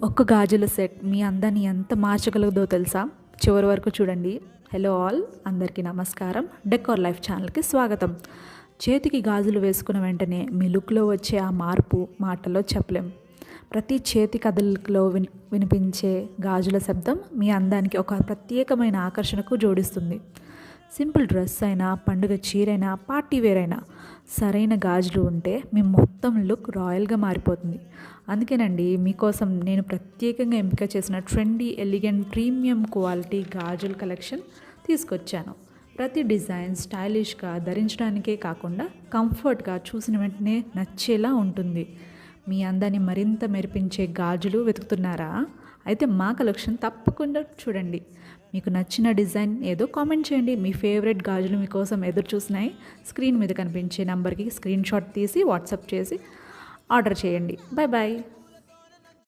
ఒక్క గాజుల సెట్ మీ అందాన్ని ఎంత మార్చగలదో తెలుసా? చివరి వరకు చూడండి. హలో ఆల్, అందరికీ నమస్కారం. డెకోర్ లైఫ్ ఛానల్కి స్వాగతం. చేతికి గాజులు వేసుకున్న వెంటనే మీ లుక్లో వచ్చే ఆ మార్పు మాటల్లో చెప్పలేం. ప్రతి చేతి కదలికలో వినిపించే గాజుల శబ్దం మీ అందానికి ఒక ప్రత్యేకమైన ఆకర్షణకు జోడిస్తుంది. సింపుల్ డ్రెస్ అయినా, పండుగ చీరైనా, పార్టీ వేర్ అయినా సరైన గాజులు ఉంటే మీ మొత్తం లుక్ రాయల్గా మారిపోతుంది. అందుకేనండి మీకోసం నేను ప్రత్యేకంగా ఎంపిక చేసిన ట్రెండీ, ఎలిగెంట్, ప్రీమియం క్వాలిటీ గాజుల కలెక్షన్ తీసుకొచ్చాను. ప్రతి డిజైన్ స్టైలిష్గా ధరించడానికే కాకుండా కంఫర్ట్గా చూసిన వెంటనే నచ్చేలా ఉంటుంది. మీ అందాన్ని మరింత మెరిపించే గాజులు వెతుకుతున్నారా? అయితే మా కలెక్షన్ తప్పకుండా చూడండి. మీకు నచ్చిన డిజైన్ ఏదో కామెంట్ చేయండి. మీ ఫేవరెట్ గాజులు మీకోసం ఎదురు చూసినాయి. స్క్రీన్ మీద కనిపించే నెంబర్కి స్క్రీన్ షాట్ తీసి వాట్సాప్ చేసి ఆర్డర్ చేయండి. Bye bye.